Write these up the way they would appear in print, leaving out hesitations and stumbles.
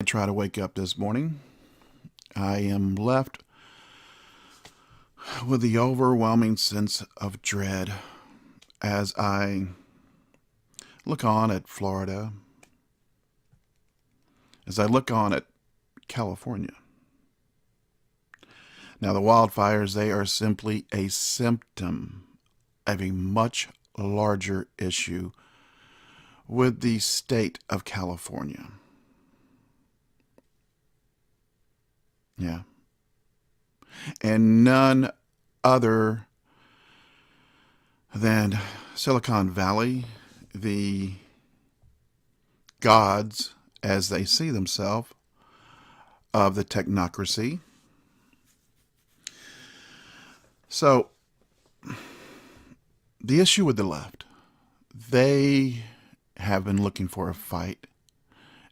I try to wake up this morning, I am left with the overwhelming sense of dread as I look on at Florida, as I look on at California. Now, the wildfires, they are simply a symptom of a much larger issue with the state of California. Yeah. And none other than Silicon Valley, the gods, as they see themselves, of the technocracy. So, the issue with the left, they have been looking for a fight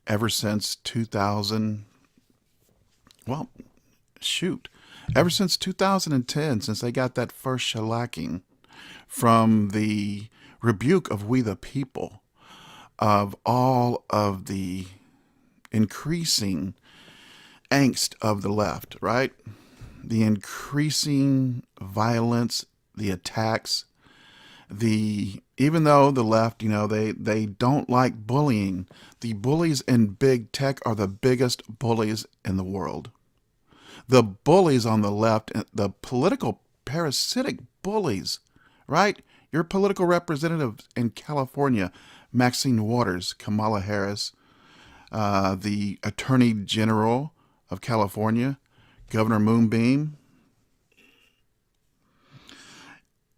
ever since 2000. Well, shoot, ever since 2010, since they got that first shellacking from the rebuke of We the People, of all of the increasing angst of the left, right? The increasing violence, the attacks, the even though the left, they don't like bullying, the bullies in big tech are the biggest bullies in the world. The bullies on the left, the political parasitic bullies, right? Your political representatives in California, Maxine Waters, Kamala Harris, the Attorney General of California, Governor Moonbeam.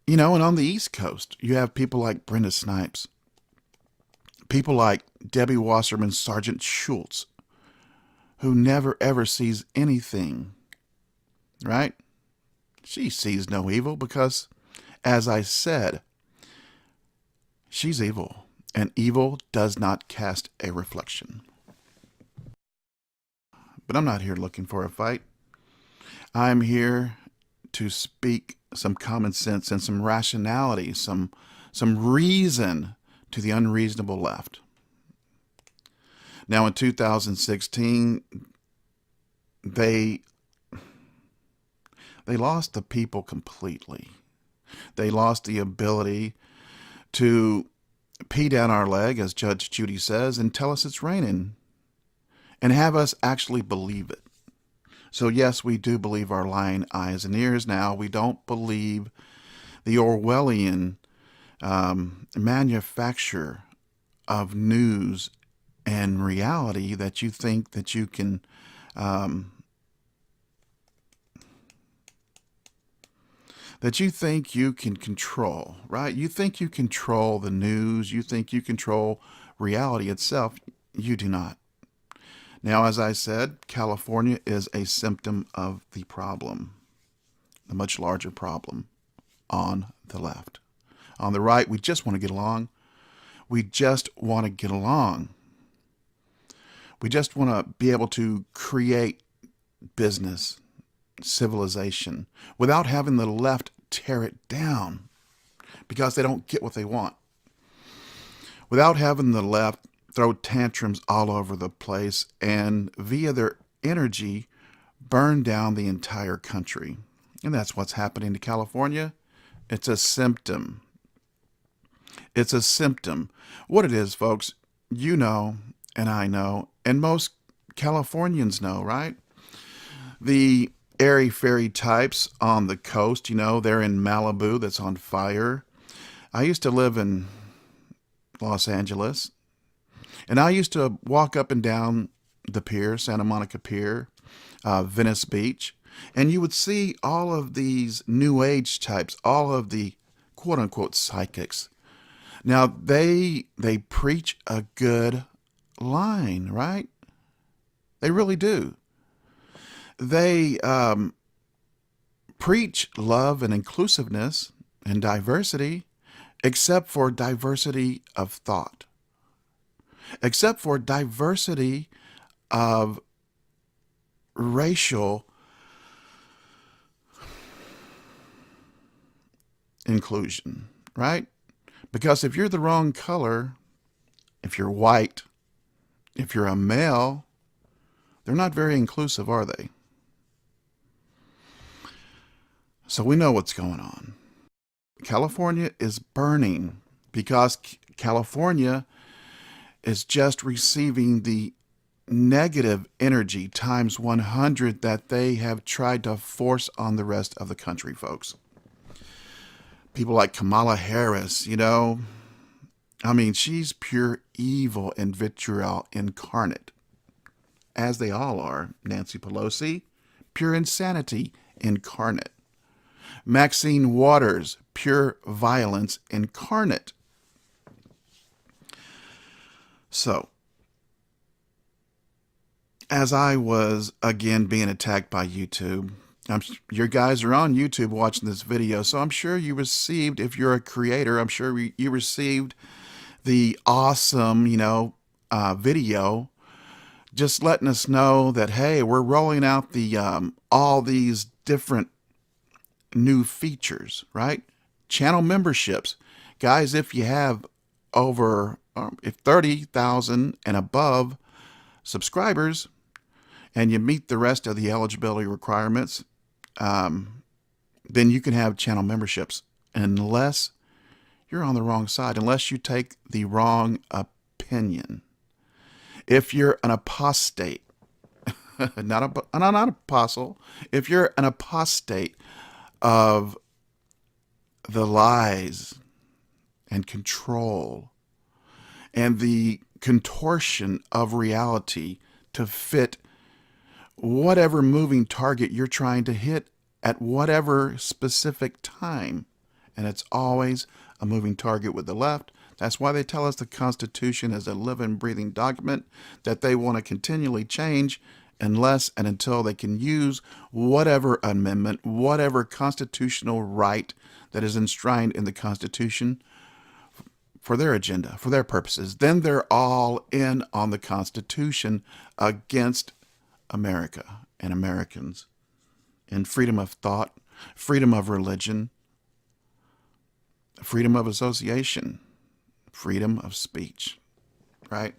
And on the East Coast, you have people like Brenda Snipes, people like Debbie Wasserman Sargent Schultz, who never ever sees anything, right? She sees no evil because, as I said, she's evil, and evil does not cast a reflection. But I'm not here looking for a fight. I'm here to speak some common sense and some rationality, some reason to the unreasonable left. Now, in 2016, they lost the people completely. They lost the ability to pee down our leg, as Judge Judy says, and tell us it's raining, and have us actually believe it. So yes, we do believe our lying eyes and ears now. We don't believe the Orwellian manufacture of news and reality that you think that you can control, right? You think you control the news. You think you control reality itself. You do not. Now, as I said, California is a symptom of the problem, the much larger problem on the left. On the right, we just want to get along. We just want to get along. We just want to be able to create business, civilization, without having the left tear it down because they don't get what they want. Without having the left throw tantrums all over the place and via their energy burn down the entire country. And that's what's happening to California. It's a symptom. It's a symptom. What it is, folks, you know, and I know, and most Californians know, right? The airy-fairy types on the coast, they're in Malibu that's on fire. I used to live in Los Angeles, and I used to walk up and down the pier, Santa Monica Pier, Venice Beach, and you would see all of these New Age types, all of the quote-unquote psychics. Now, they preach a good line, right? They really do. They preach love and inclusiveness and diversity, except for diversity of thought, except for diversity of racial inclusion, right? Because if you're the wrong color, if you're white, if you're a male, They're not very inclusive, are they? So we know what's going on. California is burning because California is just receiving the negative energy times 100 that they have tried to force on the rest of the country, folks. People like Kamala Harris, I mean, she's pure evil and vitriol incarnate, as they all are. Nancy Pelosi, pure insanity incarnate. Maxine Waters, pure violence incarnate. So, as I was again being attacked by YouTube, your guys are on YouTube watching this video, so I'm sure you received, if you're a creator, I'm sure you received the awesome, video just letting us know that, hey, we're rolling out the all these different new features, right? Channel memberships. Guys, if you have over if 30,000 and above subscribers and you meet the rest of the eligibility requirements, then you can have channel memberships, unless you're on the wrong side, unless you take the wrong opinion. If you're an apostate, not an apostle, if you're an apostate of the lies and control and the contortion of reality to fit whatever moving target you're trying to hit at whatever specific time, and it's always a moving target with the left. That's why they tell us the Constitution is a living, breathing document that they want to continually change unless and until they can use whatever amendment, whatever constitutional right that is enshrined in the Constitution for their agenda, for their purposes. Then they're all in on the Constitution against America and Americans and freedom of thought, freedom of religion, freedom of association, freedom of speech, right?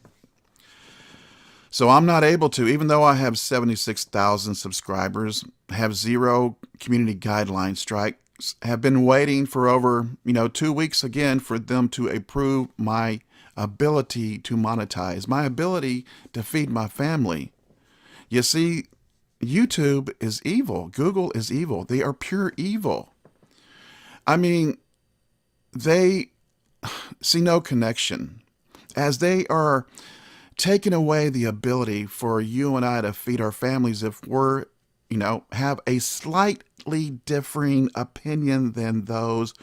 So I'm not able to, even though I have 76,000 subscribers, have zero community guideline strikes, have been waiting for over, 2 weeks again for them to approve my ability to monetize, my ability to feed my family. You see, YouTube is evil. Google is evil. They are pure evil. I mean, they see no connection, as they are taking away the ability for you and I to feed our families if we're, have a slightly differing opinion than those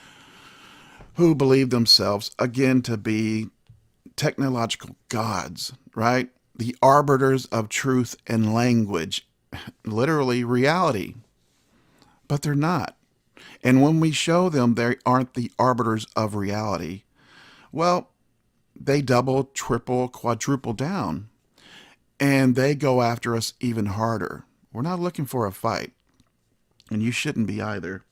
who believe themselves, again, to be technological gods, right? The arbiters of truth and language, literally reality. But they're not. And when we show them they aren't the arbiters of reality, well, they double, triple, quadruple down. And they go after us even harder. We're not looking for a fight. And you shouldn't be either.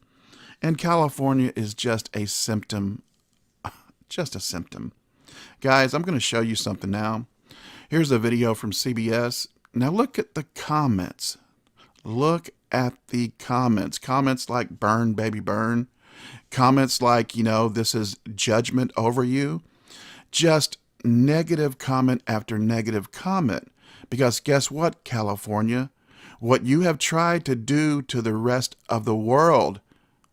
And California is just a symptom. Just a symptom. Guys, I'm going to show you something now. Here's a video from CBS. Now look at the comments. Look at the comments. Comments like "burn, baby, burn." Comments like, this is judgment over you. Just negative comment after negative comment. Because guess what, California? What you have tried to do to the rest of the world,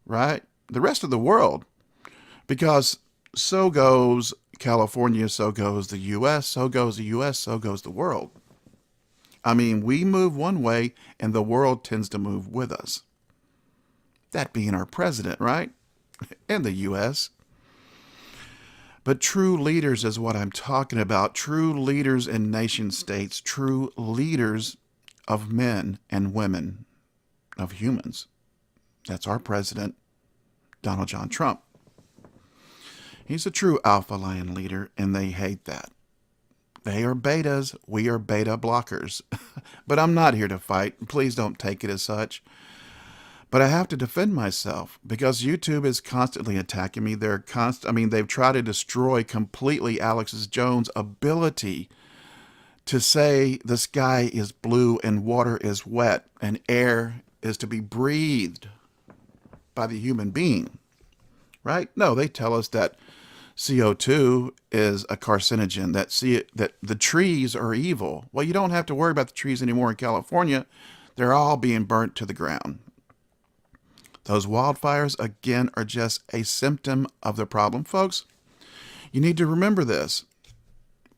right? The rest of the world. Because so goes California, so goes the U.S., so goes the U.S., so goes the world. I mean, we move one way and the world tends to move with us. That being our president, right? And the U.S. But true leaders is what I'm talking about. True leaders in nation states, true leaders of men and women, of humans. That's our president, Donald John Trump. He's a true alpha lion leader, and they hate that. They are betas. We are beta blockers. But I'm not here to fight. Please don't take it as such. But I have to defend myself because YouTube is constantly attacking me. They've tried to destroy completely Alex Jones' ability To say the sky is blue and water is wet and air is to be breathed by the human being, right? No, they tell us that CO2 is a carcinogen, that the trees are evil. Well, you don't have to worry about the trees anymore in California. They're all being burnt to the ground. Those wildfires, again, are just a symptom of the problem. Folks, you need to remember this.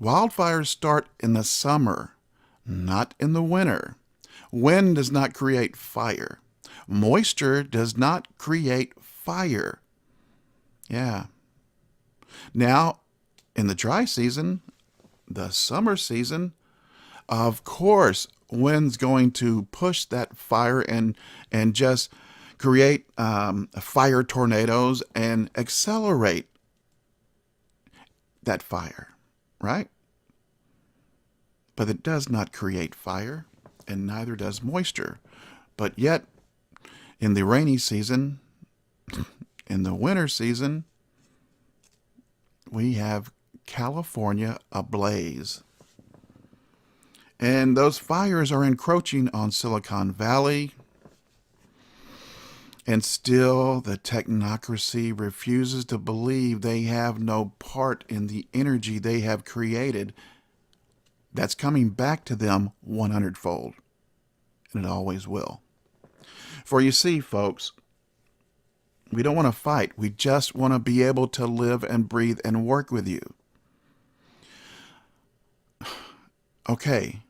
Wildfires start in the summer, not in the winter. Wind does not create fire. Moisture does not create fire. Yeah. Now, in the dry season, the summer season, of course, wind's going to push that fire and just create fire tornadoes and accelerate that fire, right? But it does not create fire, and neither does moisture. But yet, in the rainy season, in the winter season, we have California ablaze. And those fires are encroaching on Silicon Valley. And still, the technocracy refuses to believe they have no part in the energy they have created that's coming back to them 100-fold. And it always will. For you see, folks, we don't want to fight. We just want to be able to live and breathe and work with you. Okay,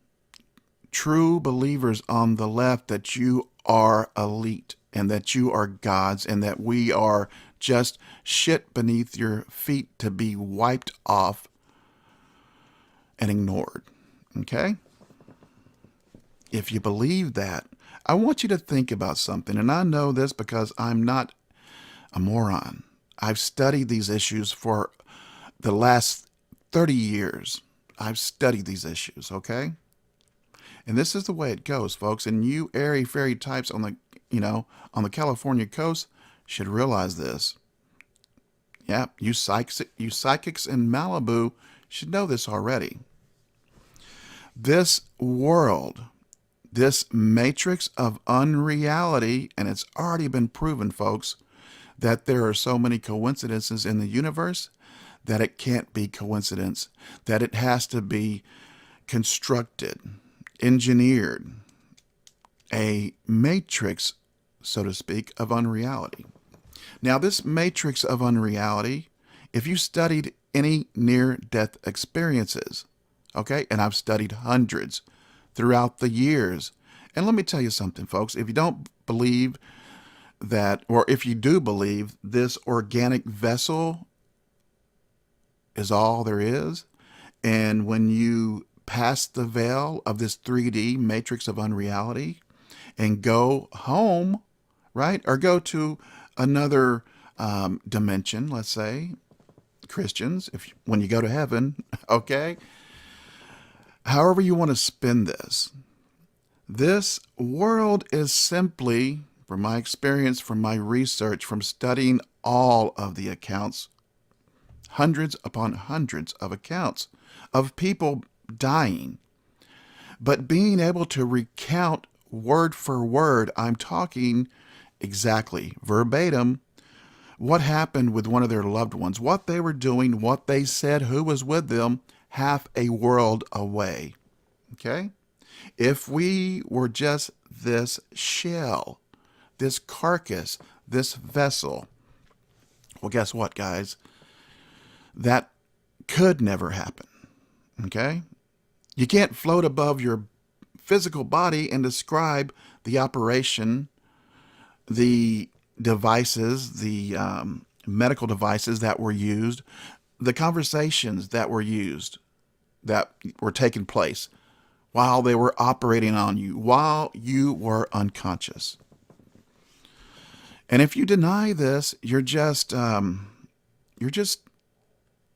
true believers on the left that you are elite and that you are gods and that we are just shit beneath your feet to be wiped off and ignored. Okay? If you believe that, I want you to think about something. And I know this because I'm not a moron. I've studied these issues for the last 30 years. I've studied these issues, okay? And this is the way it goes, folks. And you airy-fairy types on the California coast should realize this. Yeah, you psychics in Malibu should know this already. This world, this matrix of unreality, and it's already been proven, folks, that there are so many coincidences in the universe that it can't be coincidence, that it has to be constructed, engineered, a matrix, so to speak, of unreality. Now, this matrix of unreality, if you studied any near-death experiences, okay, and I've studied hundreds throughout the years, and let me tell you something, folks, if you don't believe that, or if you do believe this organic vessel is all there is, and when you pass the veil of this 3D matrix of unreality and go home, right, or go to another dimension, let's say, Christians, when you go to heaven, okay, however you want to spin this world is simply, from my experience, from my research, from studying all of the accounts, hundreds upon hundreds of accounts of people dying, but being able to recount word for word, I'm talking exactly verbatim, what happened with one of their loved ones, what they were doing, what they said, who was with them, half a world away. Okay? If we were just this shell, this carcass, this vessel, well, guess what, guys? That could never happen. Okay? You can't float above your physical body and describe the operation, the devices, the medical devices that were used, the conversations that were used, that were taking place while they were operating on you, while you were unconscious. And if you deny this, you're just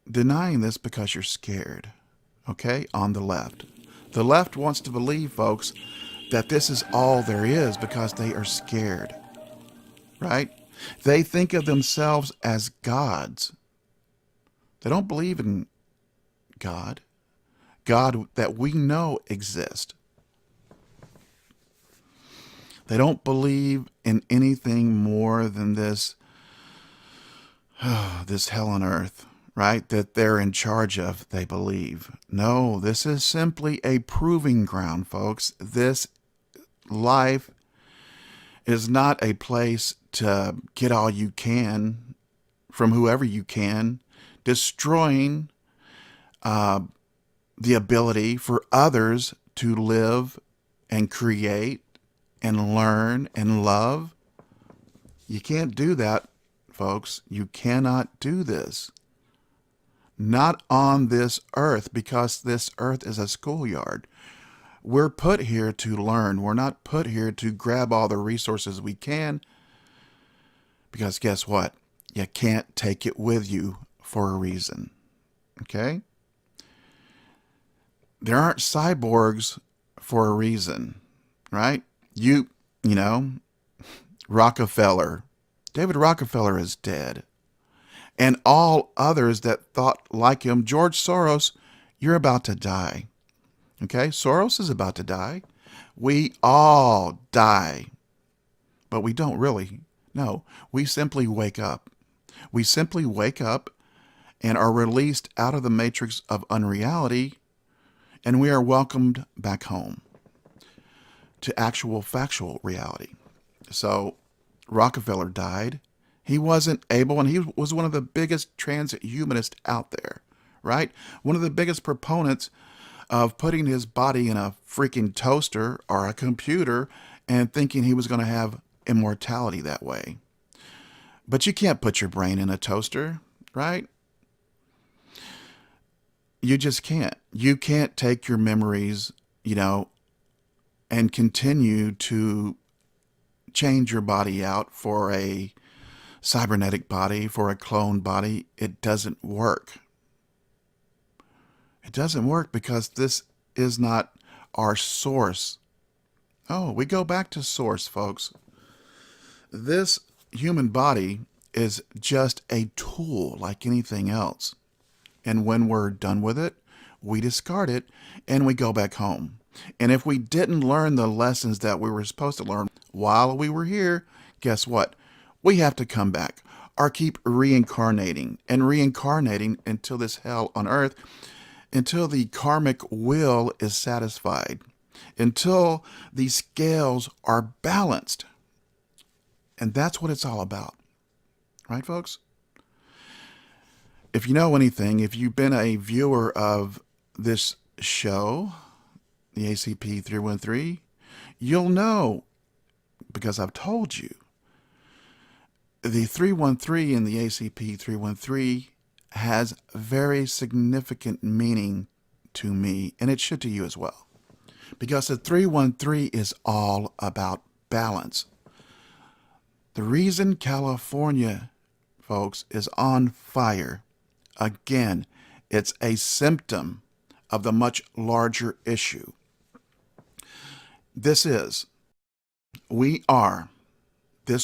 denying this because you're scared. Okay? On the left. The left wants to believe, folks, that this is all there is because they are scared. Right? They think of themselves as gods. They don't believe in God. God that we know exists. They don't believe in anything more than this, this hell on earth, right? That they're in charge of, they believe. No, this is simply a proving ground, folks. This life is not a place to get all you can from whoever you can, destroying the ability for others to live and create and learn and love. You can't do that, folks. You cannot do this. Not on this earth, because this earth is a schoolyard. We're put here to learn. We're not put here to grab all the resources we can, because guess what? You can't take it with you for a reason. Okay? There aren't cyborgs for a reason, right? You know, Rockefeller, David Rockefeller is dead. And all others that thought like him, George Soros, you're about to die. Okay? Soros is about to die. We all die. But we don't really. No, we simply wake up. We simply wake up and are released out of the matrix of unreality, and we are welcomed back home to actual factual reality. So Rockefeller died. He wasn't able, and he was one of the biggest transhumanists out there, right? One of the biggest proponents of putting his body in a freaking toaster or a computer and thinking he was going to have immortality that way. But you can't put your brain in a toaster, right? You just can't. You can't take your memories, and continue to change your body out for a cybernetic body, for a clone body. It doesn't work. It doesn't work because this is not our source. Oh, we go back to source, folks. This human body is just a tool like anything else. And when we're done with it, we discard it and we go back home. And if we didn't learn the lessons that we were supposed to learn while we were here, guess what? We have to come back or keep reincarnating and reincarnating until this hell on earth, until the karmic will is satisfied, until the scales are balanced. And that's what it's all about. Right, folks? If you know anything, if you've been a viewer of this show, the ACP 313, you'll know, because I've told you, the 313 in the ACP 313 has very significant meaning to me, and it should to you as well. Because the 313 is all about balance. The reason California, folks, is on fire, again, it's a symptom of the much larger issue. This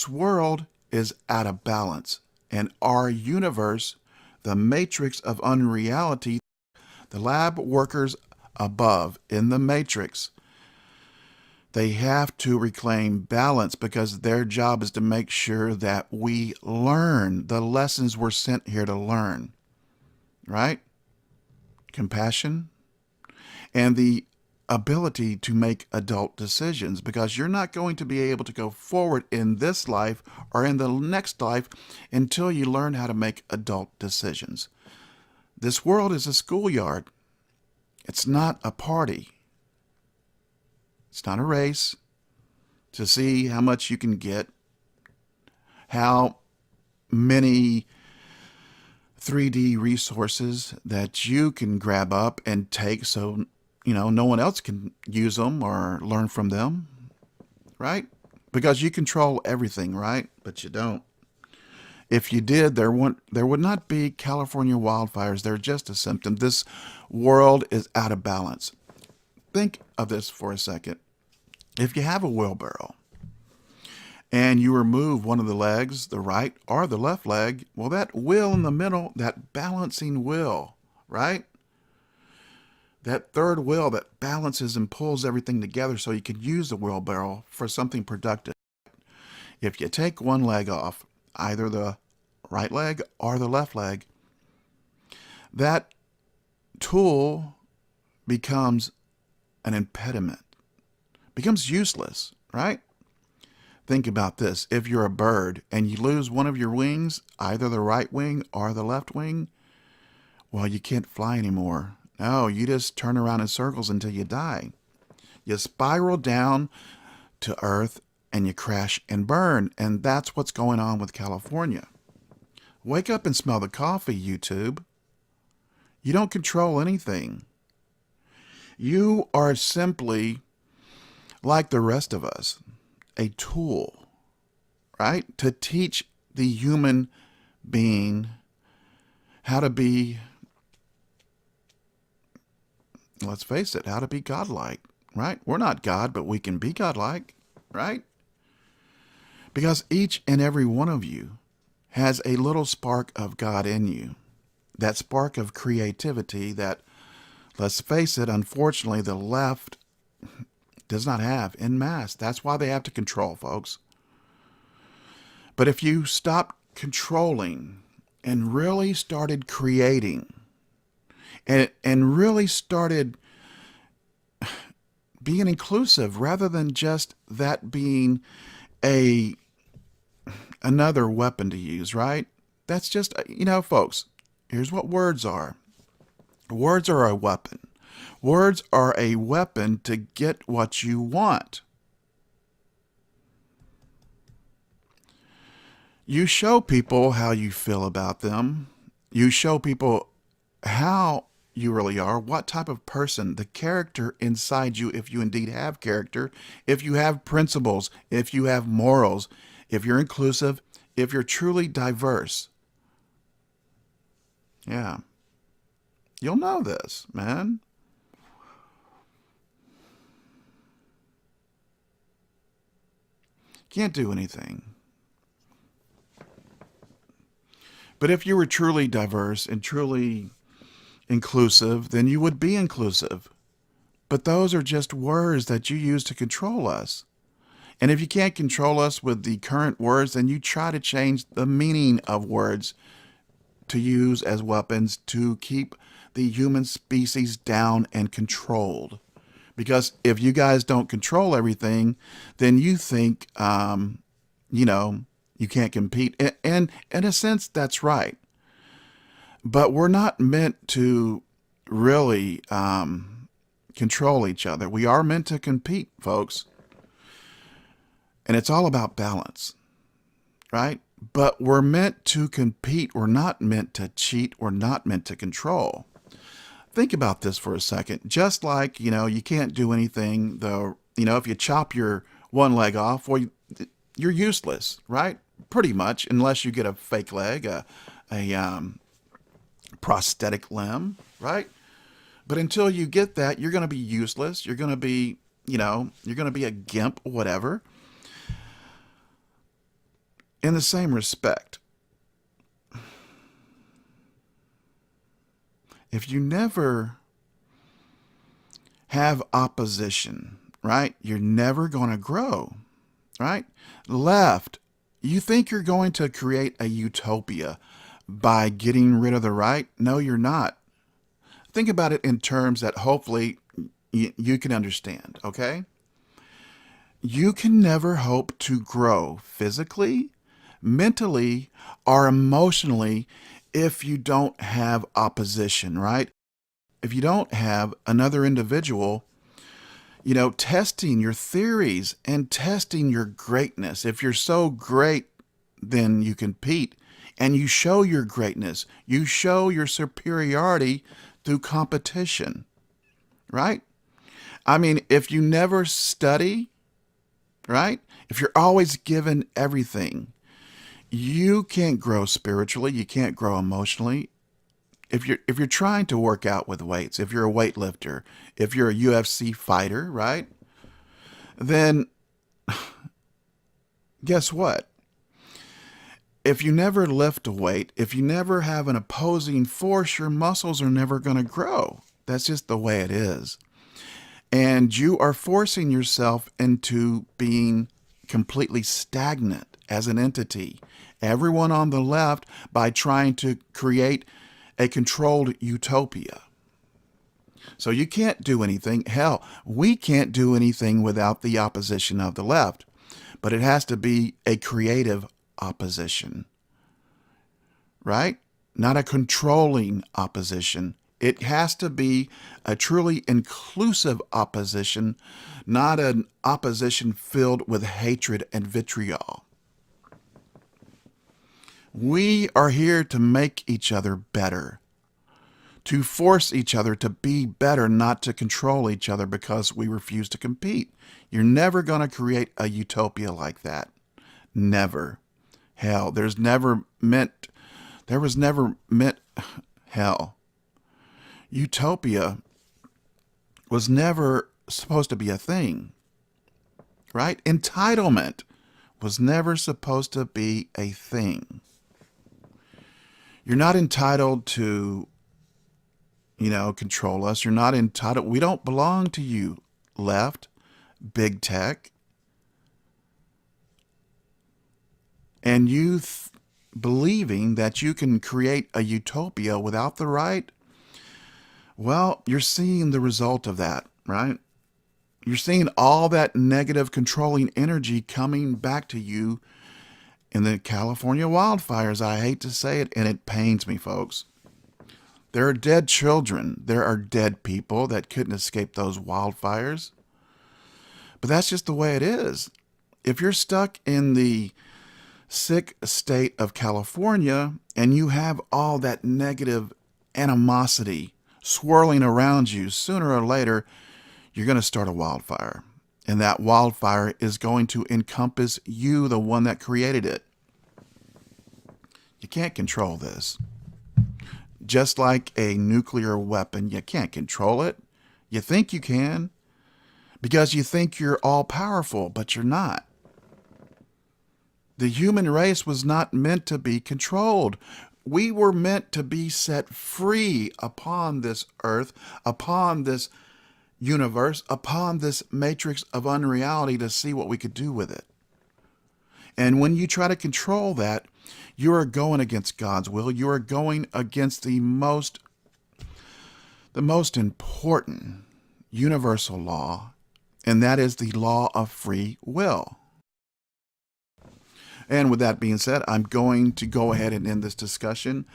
world is out of balance, and our universe, the matrix of unreality, the lab workers above in the matrix, they have to reclaim balance because their job is to make sure that we learn the lessons we're sent here to learn, right? Compassion and the ability to make adult decisions, because you're not going to be able to go forward in this life or in the next life until you learn how to make adult decisions. This world is a schoolyard. It's not a party. It's not a race to see how much you can get, how many 3D resources that you can grab up and take so, no one else can use them or learn from them, right? Because you control everything, right? But you don't. If you did, there would not be California wildfires. They're just a symptom. This world is out of balance. Think of this for a second. If you have a wheelbarrow and you remove one of the legs, the right or the left leg, well, that wheel in the middle, that balancing wheel, right? That third wheel that balances and pulls everything together so you can use the wheelbarrow for something productive. If you take one leg off, either the right leg or the left leg, that tool becomes an impediment, becomes useless, right? Think about this. If you're a bird and you lose one of your wings, either the right wing or the left wing, well, you can't fly anymore. No, you just turn around in circles until you die. You spiral down to earth and you crash and burn. And that's what's going on with California. Wake up and smell the coffee, YouTube. You don't control anything. You are simply, like the rest of us, a tool, right? To teach the human being how to be, let's face it, how to be godlike, right? We're not God, but we can be godlike, right? Because each and every one of you has a little spark of God in you. That spark of creativity that, let's face it, unfortunately, the left does not have en masse. That's why they have to control, folks. But if you stop controlling and really started creating and really started being inclusive rather than just that being another weapon to use, right? That's just, folks, here's what words are. Words are a weapon. Words are a weapon to get what you want. You show people how you feel about them. You show people how you really are, what type of person, the character inside you, if you indeed have character, if you have principles, if you have morals, if you're inclusive, if you're truly diverse. Yeah. You'll know this, man. Can't do anything. But if you were truly diverse and truly inclusive, then you would be inclusive. But those are just words that you use to control us. And if you can't control us with the current words, then you try to change the meaning of words to use as weapons to keep the human species down and controlled. Because if you guys don't control everything, then you think, you can't compete. And in a sense, that's right. But we're not meant to really control each other. We are meant to compete, folks. And it's all about balance, right? But we're meant to compete. We're not meant to cheat. We're not meant to control. Think about this for a second. Just like, you can't do anything, though, if you chop your one leg off, well, you're useless, right? Pretty much, unless you get a fake leg, a prosthetic limb, right? But until you get that, you're going to be useless. You're going to be, you're going to be a gimp, whatever. In the same respect, if you never have opposition, right, you're never going to grow, right? Left, you think you're going to create a utopia by getting rid of the right? No, you're not. Think about it in terms that hopefully you can understand, okay? You can never hope to grow physically, mentally, or emotionally if you don't have opposition, right? If you don't have another individual, testing your theories and testing your greatness. If you're so great, then you compete and you show your greatness. You show your superiority through competition, right? I mean, if you never study, right? If you're always given everything, you can't grow spiritually. You can't grow emotionally. If you're trying to work out with weights, if you're a weightlifter, if you're a UFC fighter, right? Then guess what? If you never lift a weight, if you never have an opposing force, your muscles are never going to grow. That's just the way it is. And you are forcing yourself into being completely stagnant as an entity. Everyone on the left, by trying to create a controlled utopia. So you can't do anything. Hell, we can't do anything without the opposition of the left. But it has to be a creative opposition, right? Not a controlling opposition. It has to be a truly inclusive opposition, not an opposition filled with hatred and vitriol. We are here to make each other better, to force each other to be better, not to control each other because we refuse to compete. You're never going to create a utopia like that. Never. Hell, there was never meant, hell. Utopia was never supposed to be a thing, right? Entitlement was never supposed to be a thing. You're not entitled to, control us. You're not entitled. We don't belong to you, left, big tech. And you believing that you can create a utopia without the right, well, you're seeing the result of that, right? You're seeing all that negative controlling energy coming back to you in the California wildfires. I hate to say it, and it pains me, folks. There are dead children. There are dead people that couldn't escape those wildfires. But that's just the way it is. If you're stuck in the sick state of California and you have all that negative animosity swirling around you, sooner or later, you're going to start a wildfire. And that wildfire is going to encompass you, the one that created it. You can't control this. Just like a nuclear weapon, you can't control it. You think you can because you think you're all powerful, but you're not. The human race was not meant to be controlled. We were meant to be set free upon this earth, upon this universe, upon this matrix of unreality to see what we could do with it. And when you try to control that, you are going against God's will. You are going against the most important universal law, and that is the law of free will. And with that being said, I'm going to go ahead and end this discussion.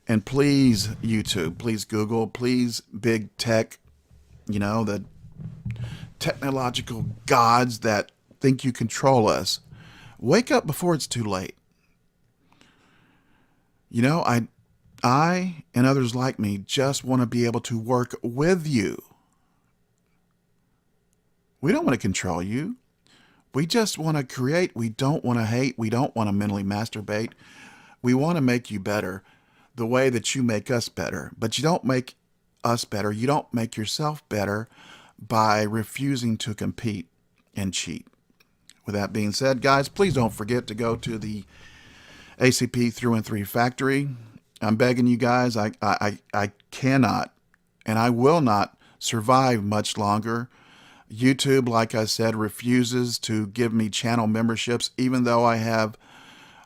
And please, YouTube, please Google, please big tech, the technological gods that think you control us. Wake up before it's too late. I and others like me just want to be able to work with you. We don't want to control you. We just want to create. We don't want to hate. We don't want to mentally masturbate. We want to make you better the way that you make us better. But you don't make us better. You don't make yourself better by refusing to compete and cheat. With that being said, guys, please don't forget to go to the ACP Through and Three Factory. I'm begging you guys, I cannot and I will not survive much longer. YouTube, like I said, refuses to give me channel memberships, even though I have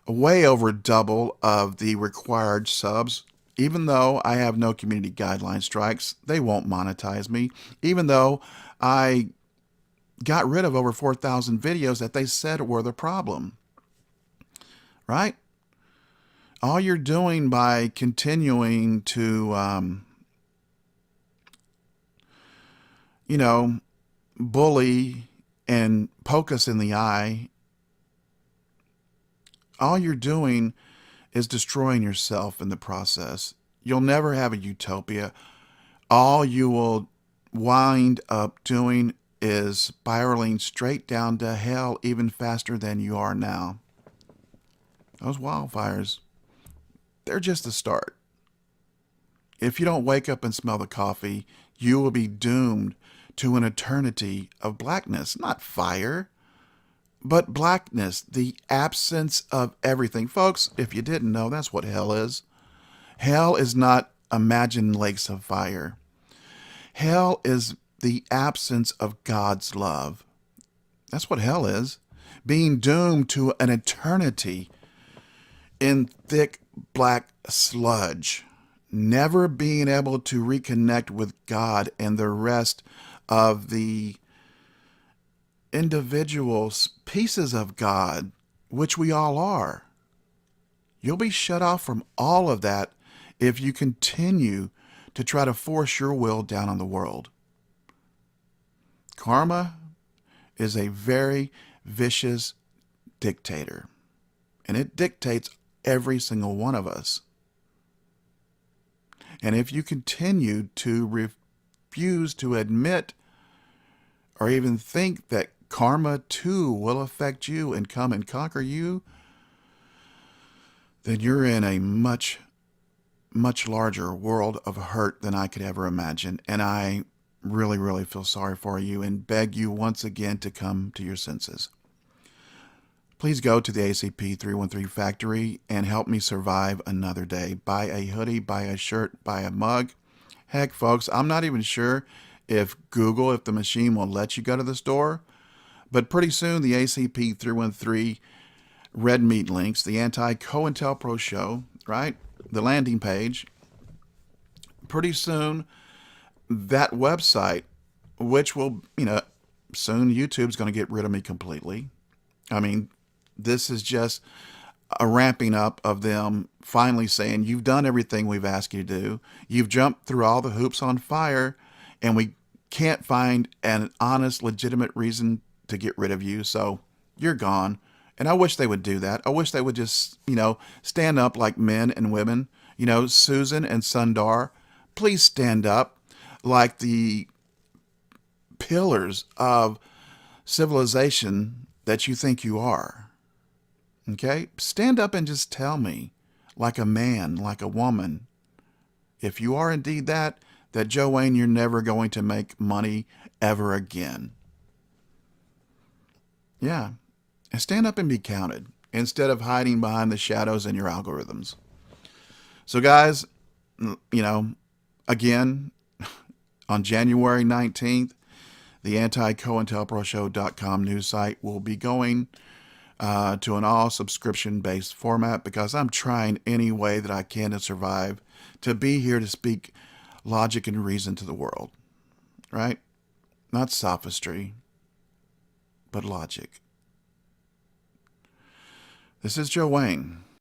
way over double of the required subs. Even though I have no community guideline strikes, they won't monetize me. Even though I got rid of over 4,000 videos that they said were the problem. Right? All you're doing by continuing to, bully and poke us in the eye, all you're doing is destroying yourself in the process. You'll never have a utopia. All you will wind up doing is spiraling straight down to hell even faster than you are now. Those wildfires, they're just the start. If you don't wake up and smell the coffee, you will be doomed to an eternity of blackness, not fire, but blackness, the absence of everything. Folks, if you didn't know, that's what hell is. Hell is not imagined lakes of fire. Hell is the absence of God's love. That's what hell is. Being doomed to an eternity in thick black sludge, never being able to reconnect with God and the rest of the individual pieces of God, which we all are. You'll be shut off from all of that if you continue to try to force your will down on the world. Karma is a very vicious dictator, and it dictates every single one of us. And if you continue to refuse to admit or even think that karma too will affect you and come and conquer you, then you're in a much, much larger world of hurt than I could ever imagine. And I really, really feel sorry for you and beg you once again to come to your senses. Please go to the ACP 313 factory and help me survive another day. Buy a hoodie, buy a shirt, buy a mug. Heck, folks, I'm not even sure if the machine will let you go to the store. But pretty soon, the ACP 313 red meat links, the anti-COINTELPRO show, right? The landing page. Pretty soon, that website, which will, soon YouTube's going to get rid of me completely. I mean, this is just a ramping up of them finally saying, you've done everything we've asked you to do. You've jumped through all the hoops on fire, and we can't find an honest, legitimate reason to get rid of you. So you're gone. And I wish they would do that. I wish they would just, stand up like men and women. Susan and Sundar, please stand up like the pillars of civilization that you think you are. Okay? Stand up and just tell me, like a man, like a woman, if you are indeed that Joe Wayne, you're never going to make money ever again. Yeah. And stand up and be counted instead of hiding behind the shadows in your algorithms. So guys, again, on January 19th, the anti-COINTELPROShow.com news site will be going to an all subscription-based format because I'm trying any way that I can to survive, to be here to speak logic and reason to the world, right? Not sophistry, but logic. This is Joe Wayne.